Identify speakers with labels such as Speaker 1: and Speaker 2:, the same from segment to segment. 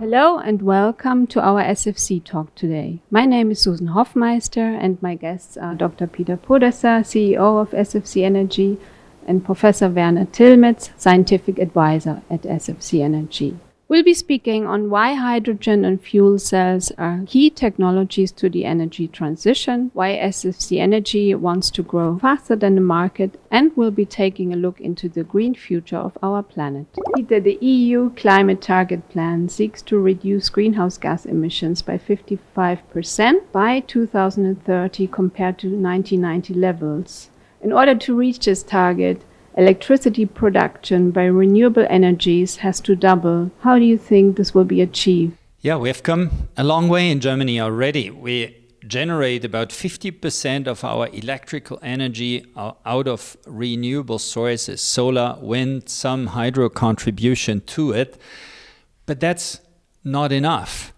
Speaker 1: Hello and welcome to our SFC talk today. My name is Susan Hoffmeister and my guests are Dr. Peter Podesser, CEO of SFC Energy, and Professor Werner Tillmetz, Scientific Advisor at SFC Energy. We'll be speaking on why hydrogen and fuel cells are key technologies to the energy transition, why SFC Energy wants to grow faster than the market, and we'll be taking a look into the green future of our planet. Peter, the EU Climate Target Plan seeks to reduce greenhouse gas emissions by 55% by 2030 compared to 1990 levels. In order to reach this target, electricity production by renewable energies has to double. How do you think this will be achieved?
Speaker 2: Yeah, we have come a long way in Germany already. We generate about 50% of our electrical energy out of renewable sources, solar, wind, some hydro contribution to it. But that's not enough.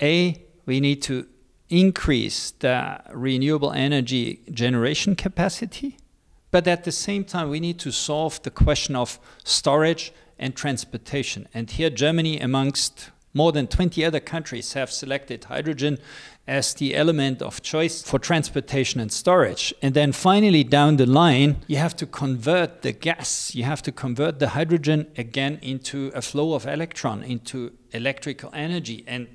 Speaker 2: We need to increase the renewable energy generation capacity. But at the same time, we need to solve the question of storage and transportation. And here Germany, amongst more than 20 other countries, have selected hydrogen as the element of choice for transportation and storage. And then finally, down the line, you have to convert the gas, you have to convert the hydrogen again into a flow of electron, into electrical energy, and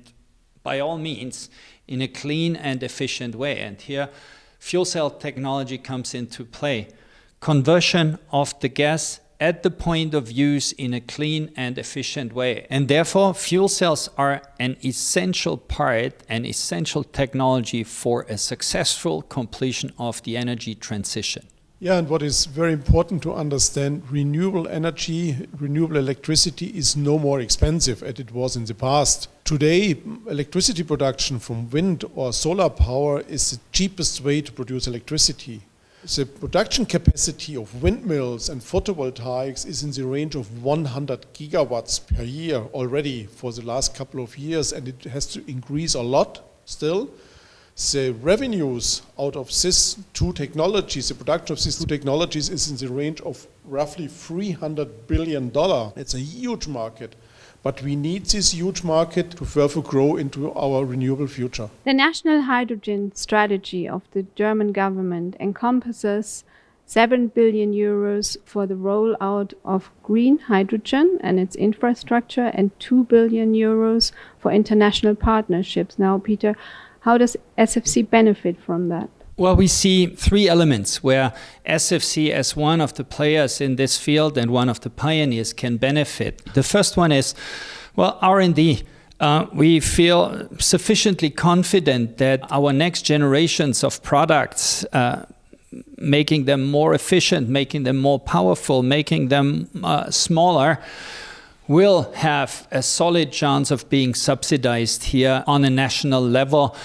Speaker 2: by all means, in a clean and efficient way. And here, fuel cell technology comes into play. Conversion of the gas at the point of use in a clean and efficient way. And therefore, fuel cells are an essential part, an essential technology for a successful completion of the energy transition.
Speaker 3: Yeah, and what is very important to understand, renewable energy, renewable electricity is no more expensive as it was in the past. Today, electricity production from wind or solar power is the cheapest way to produce electricity. The production capacity of windmills and photovoltaics is in the range of 100 gigawatts per year already for the last couple of years, and it has to increase a lot still. The revenues out of these two technologies, the production of these two technologies is in the range of roughly $300 billion. It's a huge market. But we need this huge market to further grow into our renewable future.
Speaker 1: The national hydrogen strategy of the German government encompasses 7 billion euros for the rollout of green hydrogen and its infrastructure and 2 billion euros for international partnerships. Now, Peter, how does SFC benefit from that?
Speaker 2: Well, we see three elements where SFC, as one of the players in this field and one of the pioneers, can benefit. The first one is, well, R&D. We feel sufficiently confident that our next generations of products, making them more efficient, making them more powerful, making them smaller, will have a solid chance of being subsidized here on a national level.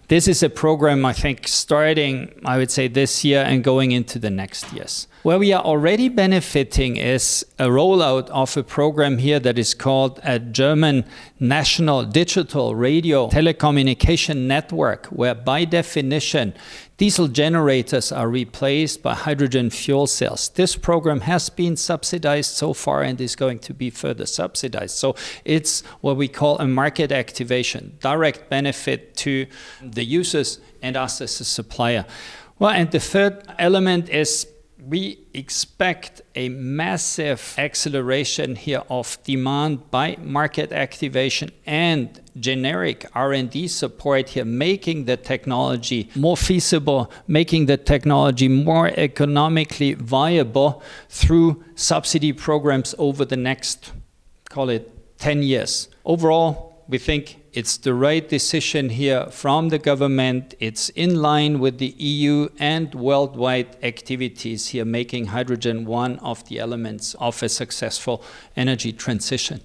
Speaker 2: This is a program, I think, starting, I would say, this year and going into the next years. Where we are already benefiting is a rollout of a program here that is called a German National Digital Radio Telecommunication Network, where by definition, diesel generators are replaced by hydrogen fuel cells. This program has been subsidized so far and is going to be further subsidized. So it's what we call a market activation, direct benefit to the users and us as a supplier. Well, and the third element is we expect a massive acceleration here of demand by market activation and generic R&D support here, making the technology more feasible, making the technology more economically viable through subsidy programs over the next, call it 10 years. Overall, we think it's the right decision here from the government. It's in line with the EU and worldwide activities here, making hydrogen one of the elements of a successful energy transition.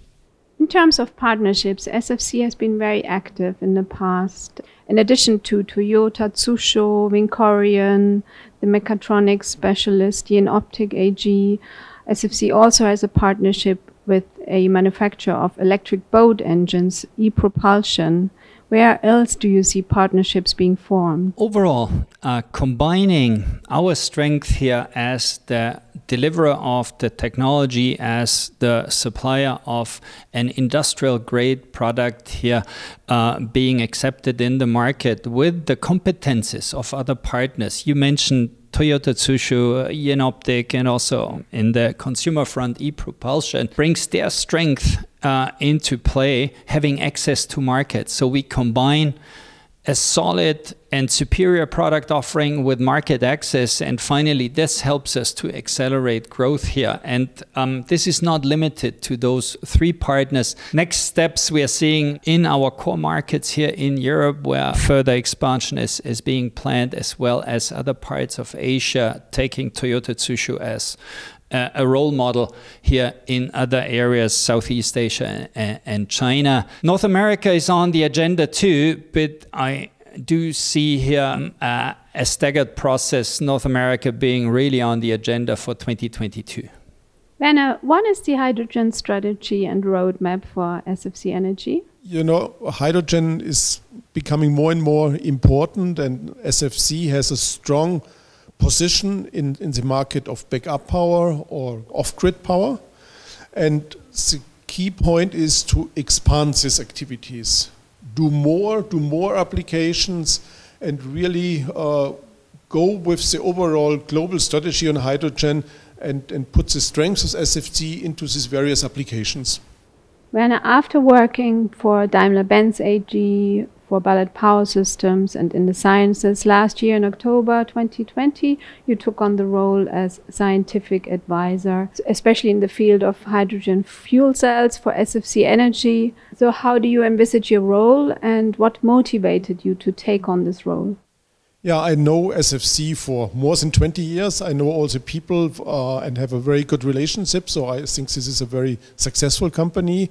Speaker 1: In terms of partnerships, SFC has been very active in the past. In addition to Toyota, Tsusho, Vincorion, the mechatronics specialist, Jenoptik AG, SFC also has a partnership with a manufacturer of electric boat engines, e-propulsion. Where else do you see partnerships being formed?
Speaker 2: Overall, combining our strength here as the deliverer of the technology, as the supplier of an industrial grade product here being accepted in the market with the competences of other partners. You mentioned Toyota Tsusho, Jenoptik, and also in the consumer front, e-propulsion brings their strength into play, having access to markets. So we combine a solid and superior product offering with market access, and finally this helps us to accelerate growth here. And this is not limited to those three partners. Next steps we are seeing in our core markets here in Europe, where further expansion is being planned, as well as other parts of Asia, taking Toyota Tsusho as a role model here in other areas, Southeast Asia and China. North America is on the agenda too, but I do see here a staggered process, North America being really on the agenda for 2022.
Speaker 1: Werner, what is the hydrogen strategy and roadmap for SFC Energy?
Speaker 3: You know, hydrogen is becoming more and more important, and SFC has a strong position in the market of backup power or off-grid power. And the key point is to expand these activities, do more applications, and really go with the overall global strategy on hydrogen and put the strengths of SFC into these various applications.
Speaker 1: Werner, after working for Daimler-Benz AG, for Ballard Power Systems, and in the sciences, last year in October 2020, you took on the role as scientific advisor, especially in the field of hydrogen fuel cells for SFC Energy. So how do you envisage your role, and what motivated you to take on this role?
Speaker 3: Yeah, I know SFC for more than 20 years. I know all the people and have a very good relationship, so I think this is a very successful company.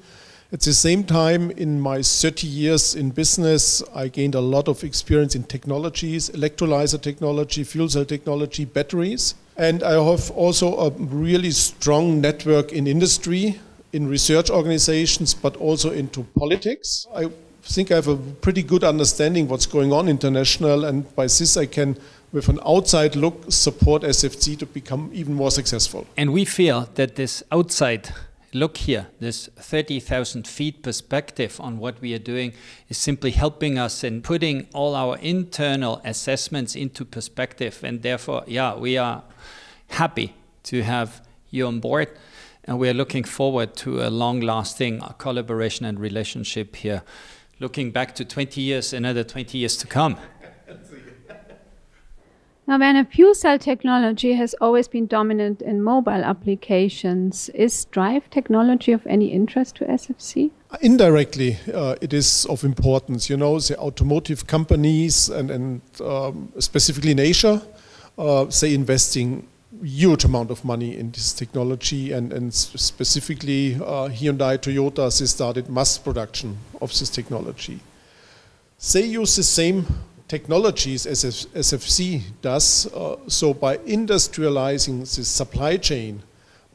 Speaker 3: At the same time, in my 30 years in business, I gained a lot of experience in technologies, electrolyzer technology, fuel cell technology, batteries. And I have also a really strong network in industry, in research organizations, but also into politics. I think I have a pretty good understanding what's going on international, and by this I can, with an outside look, support SFC to become even more successful.
Speaker 2: And we feel that this outside look here, this 30,000 feet perspective on what we are doing, is simply helping us in putting all our internal assessments into perspective. And therefore, yeah, we are happy to have you on board. And we are looking forward to a long-lasting collaboration and relationship here. Looking back to 20 years, another 20 years to come.
Speaker 1: Now, Werner, fuel cell technology has always been dominant in mobile applications. Is drive technology of any interest to SFC?
Speaker 3: Indirectly, it is of importance. You know, the automotive companies and specifically in Asia, they investing huge amount of money in this technology, and specifically Hyundai, Toyota, they started mass production of this technology. They use the same technologies as SFC does, so by industrializing the supply chain,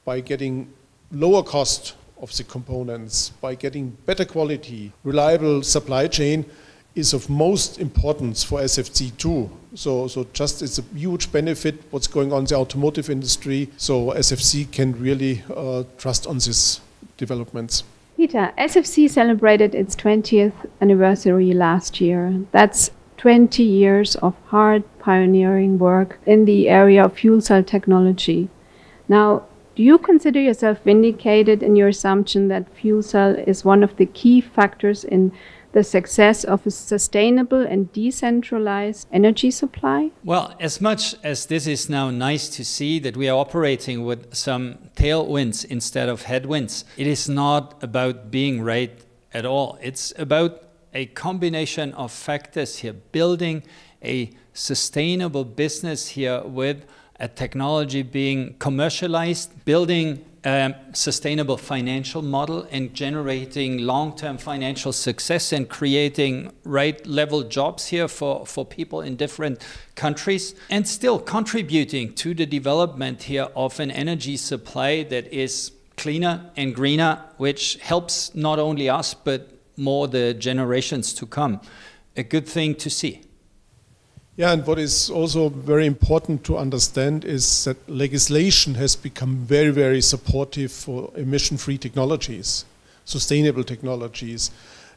Speaker 3: by getting lower cost of the components, by getting better quality, reliable supply chain is of most importance for SFC too. So just it's a huge benefit what's going on in the automotive industry, so SFC can really trust on these developments.
Speaker 1: Peter, SFC celebrated its 20th anniversary last year. That's 20 years of hard pioneering work in the area of fuel cell technology. Now, do you consider yourself vindicated in your assumption that fuel cell is one of the key factors in the success of a sustainable and decentralized energy supply?
Speaker 2: Well, as much as this is now nice to see that we are operating with some tailwinds instead of headwinds, it is not about being right at all. It's about a combination of factors here, building a sustainable business here with a technology being commercialized, building a sustainable financial model and generating long-term financial success and creating right level jobs here for people in different countries, and still contributing to the development here of an energy supply that is cleaner and greener, which helps not only us but more the generations to come. A good thing to see.
Speaker 3: Yeah, and what is also very important to understand is that legislation has become very, very supportive for emission-free technologies, sustainable technologies.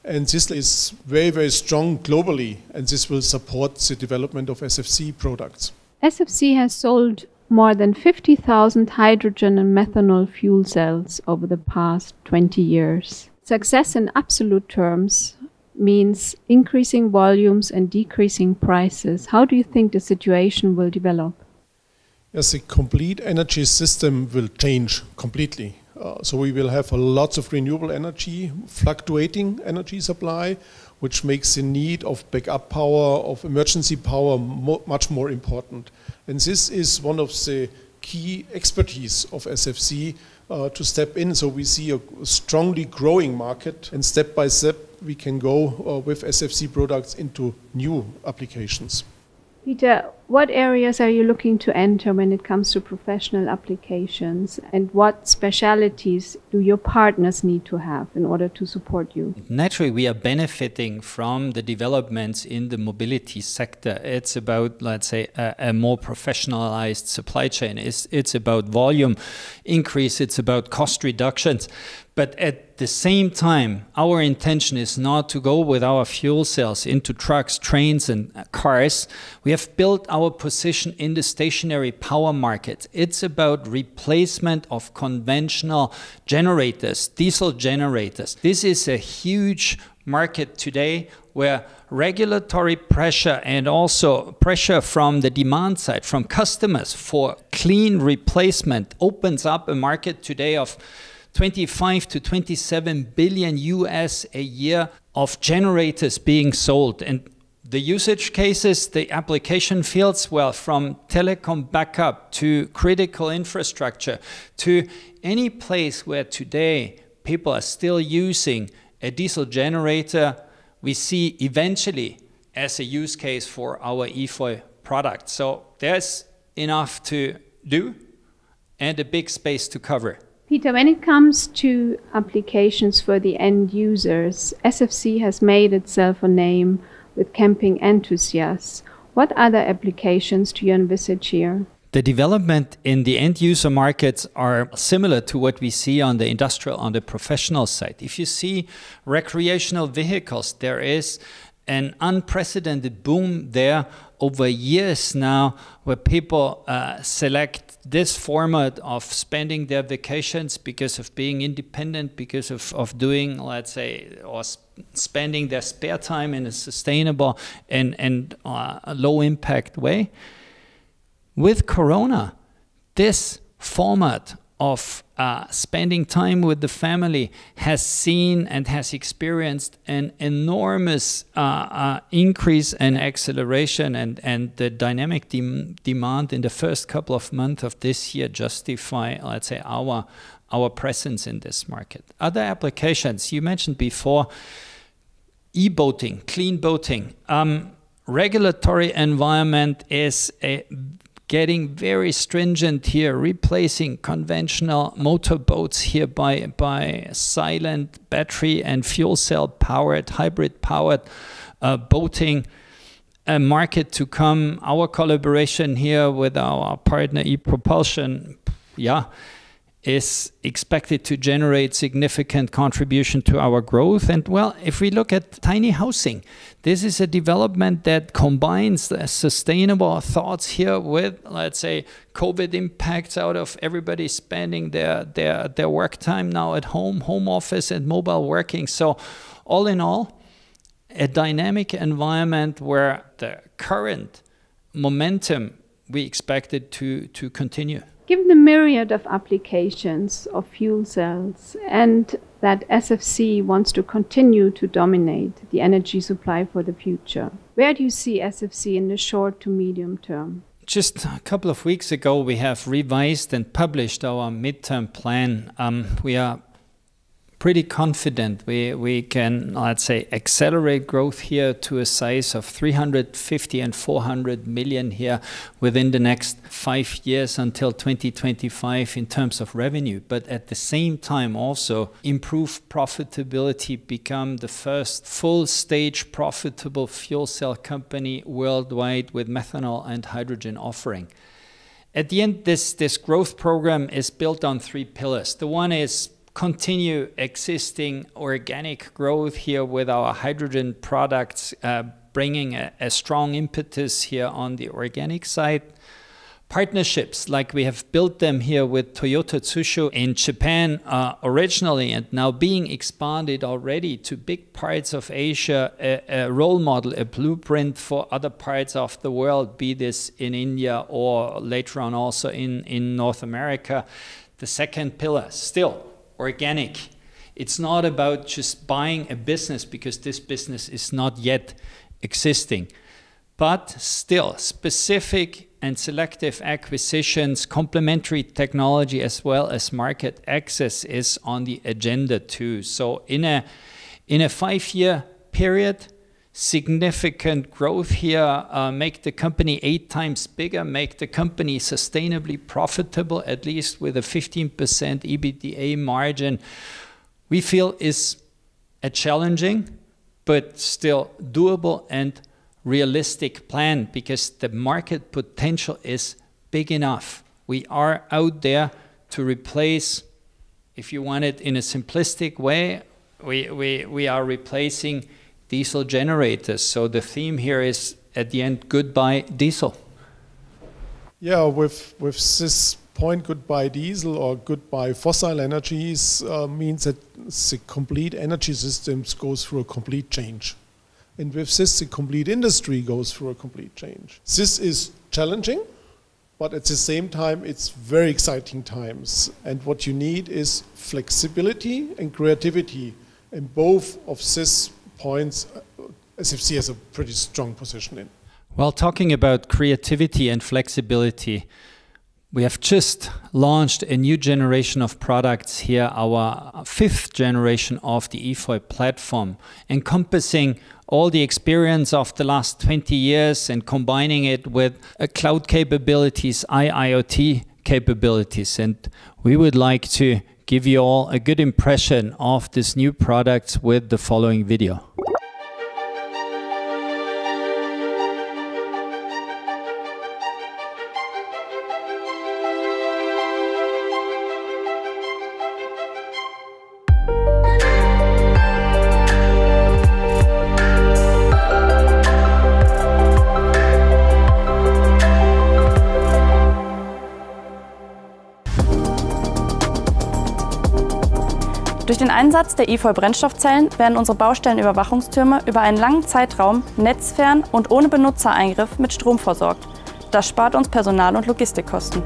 Speaker 3: And this is very, very strong globally, and this will support the development of SFC products.
Speaker 1: SFC has sold more than 50,000 hydrogen and methanol fuel cells over the past 20 years. Success in absolute terms means increasing volumes and decreasing prices. How do you think the situation will develop?
Speaker 3: Yes, the complete energy system will change completely. So we will have lots of renewable energy, fluctuating energy supply, which makes the need of backup power, of emergency power much more important. And this is one of the key expertise of SFC to step in. So we see a strongly growing market, and step by step we can go with SFC products into new applications.
Speaker 1: Peter, what areas are you looking to enter when it comes to professional applications, and what specialities do your partners need to have in order to support you?
Speaker 2: Naturally, we are benefiting from the developments in the mobility sector. It's about, let's say, a more professionalized supply chain. It's about volume increase, it's about cost reductions. But at the same time, our intention is not to go with our fuel cells into trucks, trains, and cars. We have built our position in the stationary power market. It's about replacement of conventional generators, diesel generators. This is a huge market today where regulatory pressure and also pressure from the demand side, from customers for clean replacement opens up a market today of 25 to 27 billion US a year of generators being sold. And the usage cases, the application fields, well, from telecom backup to critical infrastructure to any place where today people are still using a diesel generator, we see eventually as a use case for our EFOY product. So there's enough to do and a big space to cover.
Speaker 1: Peter, when it comes to applications for the end users, SFC has made itself a name with camping enthusiasts. What other applications do you envisage here?
Speaker 2: The development in the end user markets are similar to what we see on the industrial, on the professional side. If you see recreational vehicles, there is an unprecedented boom there over years now, where people select this format of spending their vacations because of being independent, because of doing, let's say, or spending their spare time in a sustainable and low impact way. With Corona, this format of spending time with the family has seen and has experienced an enormous increase and acceleration, and the dynamic demand in the first couple of months of this year justify, let's say, our presence in this market. Other applications, you mentioned before, e-boating, clean boating. Regulatory environment is getting very stringent here, replacing conventional motorboats here by silent battery and fuel cell powered, hybrid powered boating. A market to come. Our collaboration here with our partner ePropulsion, is expected to generate significant contribution to our growth. And well, if we look at tiny housing, this is a development that combines the sustainable thoughts here with, let's say, COVID impacts out of everybody spending their work time now at home office and mobile working. So all in all, a dynamic environment where the current momentum we expect it to continue.
Speaker 1: Given the myriad of applications of fuel cells and that SFC wants to continue to dominate the energy supply for the future, where do you see SFC in the short to medium term?
Speaker 2: Just a couple of weeks ago, we have revised and published our midterm plan. We are pretty confident we can, let's say, accelerate growth here to a size of 350 and 400 million here within the next 5 years until 2025 in terms of revenue. But at the same time also improve profitability, become the first full stage profitable fuel cell company worldwide with methanol and hydrogen offering. At the end, this growth program is built on 3 pillars. The one is continue existing organic growth here with our hydrogen products, bringing a strong impetus here on the organic side. Partnerships, like we have built them here with Toyota Tsusho in Japan originally, and now being expanded already to big parts of Asia, a role model, a blueprint for other parts of the world, be this in India or later on also in North America. The second pillar, still organic. It's not about just buying a business because this business is not yet existing, but still specific and selective acquisitions, complementary technology as well as market access is on the agenda too. So in a 5-year period, significant growth here, make the company 8 times bigger, make the company sustainably profitable, at least with a 15% EBITDA margin, we feel is a challenging but still doable and realistic plan, because the market potential is big enough. We are out there to replace, if you want it in a simplistic way, we are replacing diesel generators. So the theme here is, at the end, goodbye diesel.
Speaker 3: Yeah, with this point, goodbye diesel or goodbye fossil energies means that the complete energy systems goes through a complete change. And with this, the complete industry goes through a complete change. This is challenging, but at the same time, it's very exciting times. And what you need is flexibility and creativity. And both of these points, SFC has a pretty strong position in.
Speaker 2: Well, talking about creativity and flexibility, we have just launched a new generation of products here, our 5th generation of the EFOY platform, encompassing all the experience of the last 20 years and combining it with cloud capabilities, IoT capabilities. And we would like to give you all a good impression of this new product with the following video.
Speaker 4: Durch den Einsatz der EFOY-Brennstoffzellen werden unsere Baustellenüberwachungstürme über einen langen Zeitraum netzfern und ohne Benutzereingriff mit Strom versorgt. Das spart uns Personal- und Logistikkosten.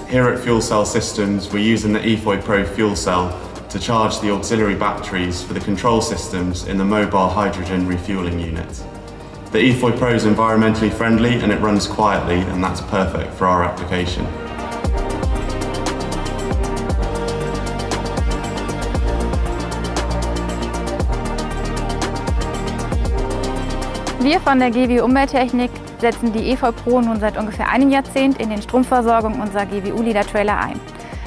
Speaker 5: Here at Fuel Cell Systems, we're using the EFOY Pro fuel cell to charge the auxiliary batteries for the control systems in the mobile hydrogen refueling unit. The EFOY Pro is environmentally friendly and it runs quietly, and that's perfect for our application.
Speaker 6: Wir von der GWU Umwelttechnik setzen die EFOY Pro nun seit ungefähr einem Jahrzehnt in den Stromversorgung unserer GWU-Leader-Trailer ein.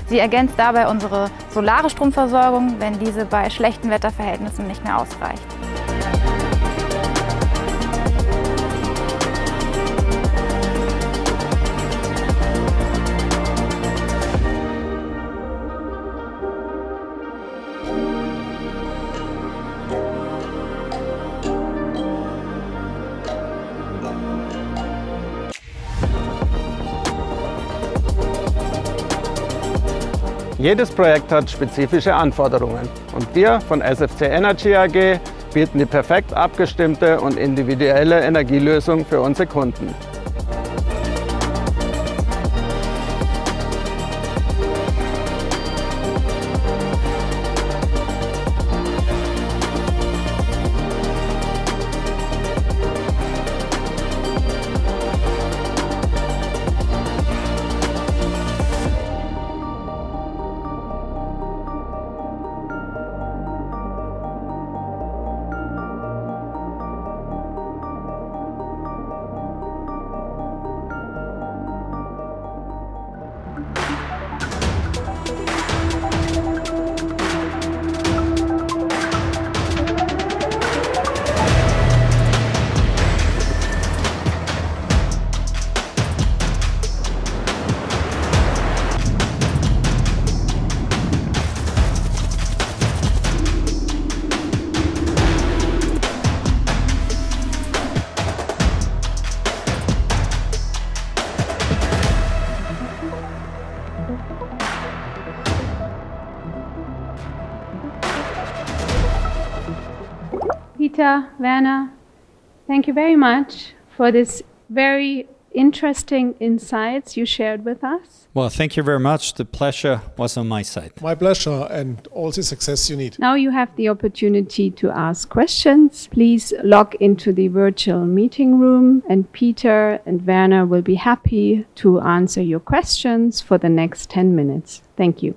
Speaker 6: Sie ergänzt dabei unsere solare Stromversorgung, wenn diese bei schlechten Wetterverhältnissen nicht mehr ausreicht.
Speaker 7: Jedes Projekt hat spezifische Anforderungen und wir von SFC Energy AG bieten die perfekt abgestimmte und individuelle Energielösung für unsere Kunden.
Speaker 1: Peter, Werner, thank you very much for this very interesting insights you shared with us.
Speaker 2: Well, thank you very much. The pleasure was on my side.
Speaker 3: My pleasure, and all the success you need.
Speaker 1: Now you have the opportunity to ask questions. Please log into the virtual meeting room, and Peter and Werner will be happy to answer your questions for the next 10 minutes. Thank you.